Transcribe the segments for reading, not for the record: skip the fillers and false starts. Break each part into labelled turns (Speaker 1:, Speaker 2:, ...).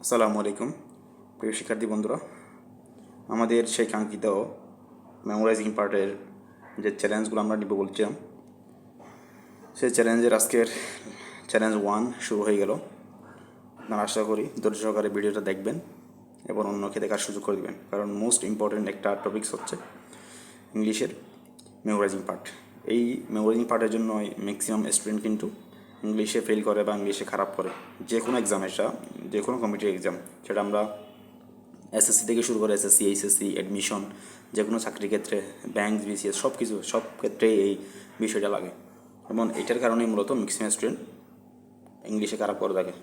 Speaker 1: আসসালামু আলাইকুম প্রিয় শিক্ষার্থী বন্ধুরা, আমাদের সেই কাঙ্ক্ষিত মেমোরাইজিং পার্টের যে চ্যালেঞ্জগুলো আমরা নিব বলছিলাম, সেই চ্যালেঞ্জের আজকের চ্যালেঞ্জ 1 শুরু হয়ে গেল। আপনারা আশা করি ধৈর্য সহকারে ভিডিওটা দেখবেন এবং অন্যকে দেখার সুযোগ করে দেবেন, কারণ মোস্ট ইম্পর্টেন্ট একটা টপিকস হচ্ছে ইংলিশের মেমোরাইজিং পার্ট। এই মেমোরাইজিং পার্টের জন্য ম্যাক্সিমাম স্টুডেন্ট কিন্তু ইংলিশে ফেল করে বা ইংলিশে খারাপ করে। যে কোনো এক্সামে, যে কোনো কম্পিটিটিভ এক্সাম, সেটা আমরা এসএসসি থেকে শুরু করে এসএসসি, এইচএসসি, অ্যাডমিশন, যে কোনো চাকরির ক্ষেত্রে, ব্যাংক, বিসিএস, সব ক্ষেত্রেই এই বিষয়টা লাগে। এবং এটার কারণেই মূলত ম্যাক্সিমাম স্টুডেন্ট ইংলিশে খারাপ করে থাকে,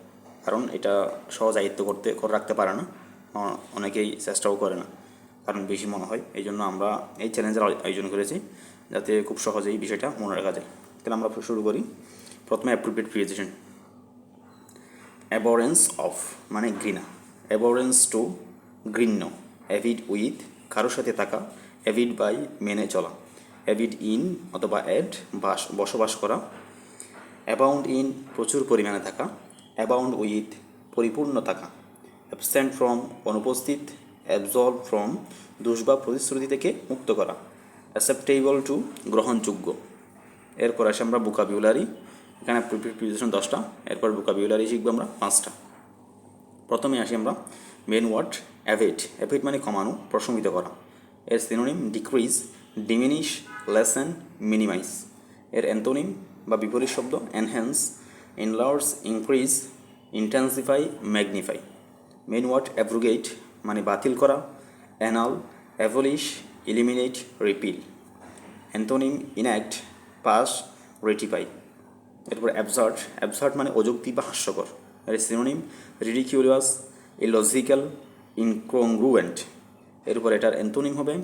Speaker 1: কারণ এটা সহজ আয়ত্ত করে রাখতে পারে না, অনেকেই চেষ্টাও করে না, কারণ বেশি মনে হয়। এই জন্য আমরা এই চ্যালেঞ্জের আয়োজন করেছি, যাতে খুব সহজেই বিষয়টা মনে রাখা যায়। তাহলে আমরা শুরু করি। প্রথমে অ্যাপ্রোপ্রিয়েট প্রিপোজিশন। অ্যাবরেন্স অফ মানে ঘৃণা, অ্যাবরেন্স টু ঘৃণ্য, অ্যাভিড উইথ কারোর সাথে থাকা, অ্যাভিড বাই মেনে চলা, অ্যাভিড ইন অথবা অ্যাড বসবাস করা, অ্যাবাউন্ড ইন প্রচুর পরিমাণে থাকা, অ্যাবাউন্ড উইথ পরিপূর্ণ থাকা, অ্যাবসেন্ট ফ্রম অনুপস্থিত, অ্যাবজলভ ফ্রম দোষ বা প্রতিশ্রুতি থেকে মুক্ত করা, অ্যাকসেপ্টেবল টু গ্রহণযোগ্য। এরপর আসে আমরা ভোকাবুলারি। এখানে প্রিপোজিশন 10টা, এরপর ভোকাবুলারি শিখবো আমরা 5টা। প্রথমে আসি আমরা মেন ওয়ার্ড অ্যাভেট। অ্যাভেট মানে কমানো, প্রশমিত করা। এর synonym decrease, diminish, lessen, minimize. এর অ্যান্টোনিম বা বিপরীত শব্দ enhance, enlarge, increase, intensify, magnify. Main word abrogate মানে বাতিল করা, annul, abolish, eliminate, repeal. Antonym enact, pass, ratify. এরপর অ্যাবসার্ড। অ্যাবসার্ড মানে অযৌক্তি বা হাস্যকর। এর সিনোনিম রিডিকিউলাস, ইলজিক্যাল, ইনকংগ্রুয়েন্ট। এরপর এটার অ্যান্টোনিম হবে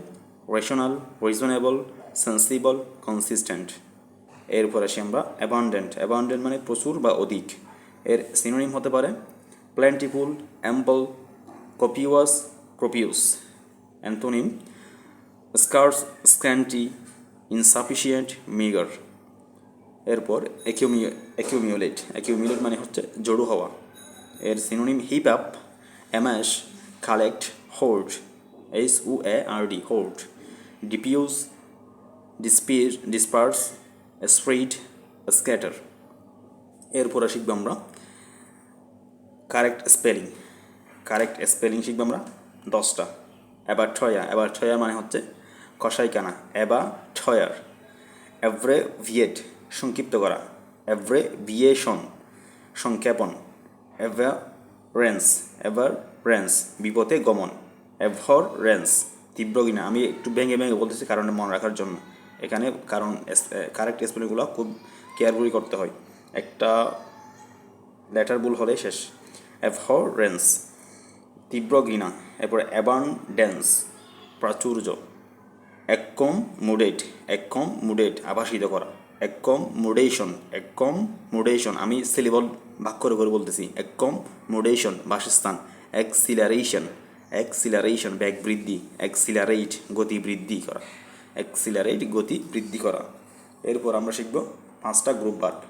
Speaker 1: রেশনাল, রিজনেবল, সেন্সিবল, কনসিস্টেন্ট। এরপর আসি আমরা অ্যাবান্ডেন্ট। অ্যাবান্ডেন্ট মানে প্রচুর বা অধিক। এর সিনোনিম হতে পারে plentiful, ample, copious, copious. Antonym scarce, scanty, insufficient, meagre. এরপর অ্যাকিউমিউলেট। অ্যাকিউমিউলেট মানে হচ্ছে জড়ো হওয়া। এর synonym heap up, amass, collect, hoard, SUARD, hoard. Diffuse, disperse, spread, scatter. এরপরে শিখবো আমরা কারেক্ট স্পেলিং। কারেক্ট স্পেলিং শিখবো আমরা 10টা। অ্যাবারথয়া মানে হচ্ছে কষাইখানা, অ্যাবারথয়ার। অ্যাব্রেভিয়েট সংক্ষিপ্ত করা, অ্যাব্রেভিয়েশন সংক্ষেপণ। অ্যাভারেন্স বিপথে গমন, অ্যাভরেন্স তীব্র ঘৃণা। আমি একটু ভেঙে বলতেছি কারণ মনে রাখার জন্য, এখানে কারণ কারেক্ট স্পেলিংগুলো খুব কেয়ারফুলি করতে হয়, একটা লেটার ভুল হলে শেষ। অ্যাভরেন্স তীব্র ঘৃণা। এরপরে অ্যাবান্ডেন্স প্রাচুর্য। অ্যাকমোডেট আবাসিত করা, অ্যাকমোডেশন আমি সিলেবল ভাগ করে বলতেছি। অ্যাকমোডেশন বাসস্থান। অ্যাক্সিলারেশন বেগ বৃদ্ধি, অ্যাক্সিলারেট গতি বৃদ্ধি করা। এরপর আমরা শিখব 5টা গ্রুপ ভার্ব।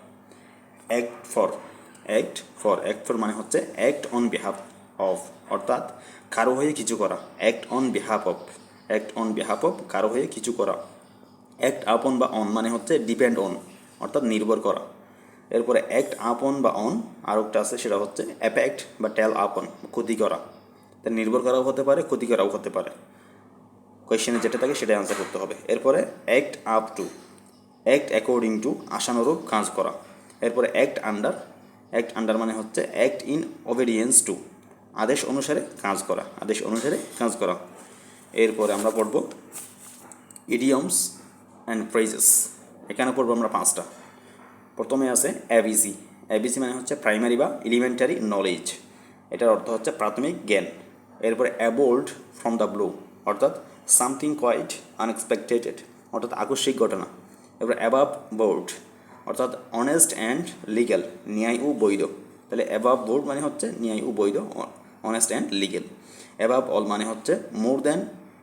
Speaker 1: অ্যাক্ট ফর মানে হচ্ছে অ্যাক্ট অন বিহাফ অফ, অর্থাৎ কারো হয়ে কিছু করা। অ্যাক্ট অন বিহাফ অফ কারো হয়ে কিছু করা। অ্যাক্ট আপন বা অন মানে হচ্ছে ডিপেন্ড অন, অর্থাৎ নির্ভর করা। এরপরে অ্যাক্ট আপন বা অন আর একটা আছে, সেটা হচ্ছে অ্যাফেক্ট বা টেল আপন, ক্ষতি করা। তা নির্ভর করাও হতে পারে, ক্ষতি করাও হতে পারে। কোয়েশ্চেনে যেটা থাকে সেটাই আনসার করতে হবে। এরপরে act up to, act according to আশানুরূপ কাজ করা। এরপরে অ্যাক্ট আন্ডার মানে হচ্ছে অ্যাক্ট ইন অবেডিয়েন্স টু, আদেশ অনুসারে কাজ করা। এরপরে আমরা পড়ব ইডিয়মস অ্যান্ড ফ্রেজেস। এখানে পড়বো আমরা 5টা। প্রথমে আছে এবিসি। এবিসি মানে হচ্ছে প্রাইমারি বা এলিমেন্টারি নলেজ, এটার অর্থ হচ্ছে প্রাথমিক জ্ঞান। এরপরে অ্যাবোল্ড ফ্রম দ্য ব্লু, অর্থাৎ সামথিং কোয়াইট আনএক্সপেক্টেড, অর্থাৎ আকস্মিক ঘটনা। এরপরে অ্যাবাভ বোর্ড, অর্থাৎ অনেস্ট অ্যান্ড লিগ্যাল, ন্যায় ও বৈধ। তাহলে অ্যাবাভ বোর্ড মানে হচ্ছে ন্যায় ও বৈধ, honest and legal. Above all মানে হচ্ছে মোর দ্যান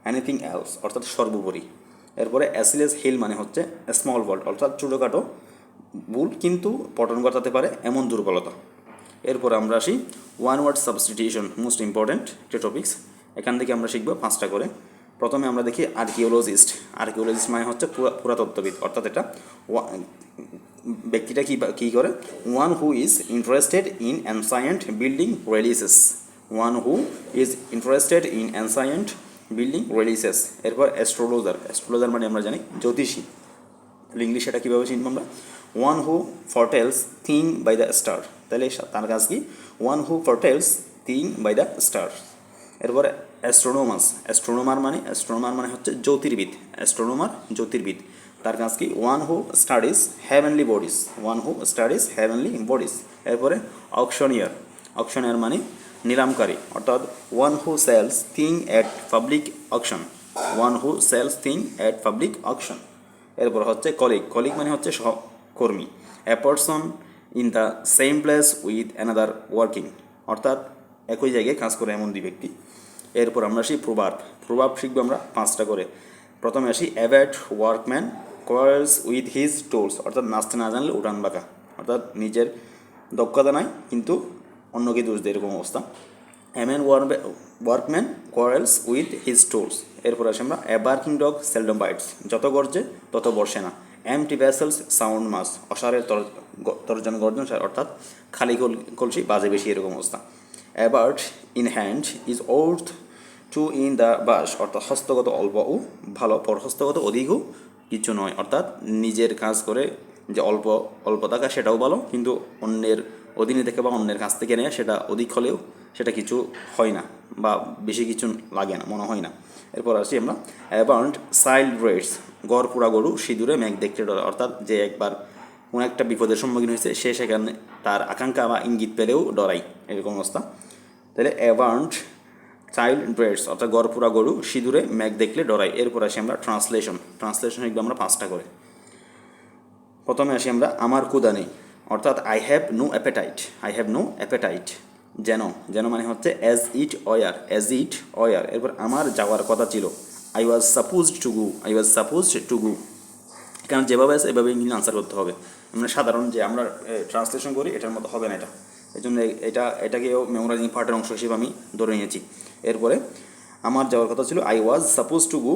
Speaker 1: এনিথিং এলস, অর্থাৎ সর্বোপরি। এরপরে অ্যাসিলেস হিল মানে হচ্ছে স্মল ফল্ট, অর্থাৎ ছোটোখাটো ভুল কিন্তু পঠন ঘটাতে পারে এমন দুর্বলতা। এরপর আমরা আসি one word substitution, most important একটা টপিক্স। এখান থেকে আমরা শিখবো 5টা করে। প্রথমে আমরা দেখি আর্কিওলজিস্ট। আর্কিওলজিস্ট মানে হচ্ছে পুরাতত্ত্ববিদ, অর্থাৎ এটা ব্যক্তিটা কী করে, one who is interested in ancient building relics, one who is interested in ancient building relics. এরপর অ্যাস্ট্রোলজার। অ্যাস্ট্রোলজার মানে আমরা জানি জ্যোতিষী, ইংলিশে এটা কীভাবে চিনব আমরা, one who foretells thing by the star. তাহলে তার কাজ কি, one who foretells thing by the star. এরপরে অ্যাস্ট্রোনোমার মানে হচ্ছে জ্যোতির্বিদ। অ্যাস্ট্রোনোমার জ্যোতির্বিদ, তার কাজ কি, one who studies heavenly bodies, one who studies heavenly bodies. এরপরে অকশনিয়ার মানে নিলামকারী, অর্থাৎ one who sales thing at public auction, one who sales thing at public auction. এরপর হচ্ছে কলিগ মানে হচ্ছে সহকর্মী, a person in the same place with another working, অর্থাৎ একই জায়গায় কাজ করে এমন দুই ব্যক্তি। এরপর আমরা আসি প্রভাব শিখবো আমরা 5টা করে। প্রথমে আসি a bad workman quarrels with his tools, অর্থাৎ নাচতে না জানলে উঠান বাঁকা, অর্থাৎ নিজের দক্ষতা নাই কিন্তু অন্যকে দোষ দেয়, এরকম অবস্থা। Workman quarrels with his tools. এরপর আসে আমরা a barking dog seldom bites, যত গর্জে তত বর্ষে না। এমটি ভেসেলস সাউন্ড মাস, অসারের তর্জন গর্জন, অর্থাৎ খালি কলসি বাজে বেশি, এরকম অবস্থা। A bird in hand is worth two in the bush, অর্থাৎ হস্তগত অল্প ও ভালো, পর হস্তগত অধিকও কিছু নয়, অর্থাৎ নিজের কাজ করে যে অল্প টাকা সেটাও ভালো, কিন্তু অন্যের অধীনে থেকে বা অন্যের কাছ থেকে নেয় সেটা অধিক হলেও সেটা কিছু হয় না বা বেশি কিছু লাগে না, মনে হয় না। এরপর আসি আমরা অ্যাবার্ন্ড সাইল্ড রেটস, গড় পুরা গরু সিঁদুরে মেঘ দেখতে ডরে, অর্থাৎ যে একবার কোনো একটা বিপদের সম্মুখীন হয়েছে সে সেখানে তার আকাঙ্ক্ষা বা ইঙ্গিত পেলেও ডরাই, এরকম অবস্থা। তাহলে অ্যাবার্ন্ড চাইল্ড ব্রেডস, অর্থাৎ গড় পুরা গরু সিঁদুরে মেঘ দেখলে ডরাই। এরপর আসি আমরা ট্রান্সলেশন শিখবো আমরা 5টা করে। প্রথমে আসি আমরা আমার ক্ষুধা নেই, অর্থাৎ আই হ্যাভ নো অ্যাপেটাইট। যেন মানে হচ্ছে অ্যাজ ইট অয়ার। এরপর আমার যাওয়ার কথা ছিল, I was supposed to go. কারণ যেভাবে আছে এভাবে ইংলিশ আনসার করতে হবে, মানে সাধারণ যে আমরা ট্রান্সলেশন করি এটার মতো হবে না এটা, এই জন্য এটাকেও মেমোরাইজিং পার্টের অংশ হিসেবে আমি ধরে নিয়েছি। এরপরে আমার যাওয়ার কথা ছিল, I was suppose to go,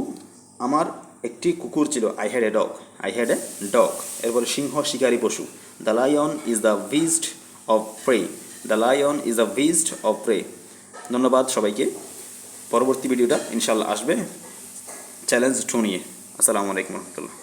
Speaker 1: আমার একটি কুকুর ছিল, আই হ্যাড এ ডগ। এরপরে সিংহ শিকারী পশু, the lion is the beast of prey. ধন্যবাদ সবাইকে। পরবর্তী ভিডিওটা ইনশাল্লাহ আসবে চ্যালেঞ্জ 2 নিয়ে। আসসালামু আলাইকুম রহমতুল্লাহ।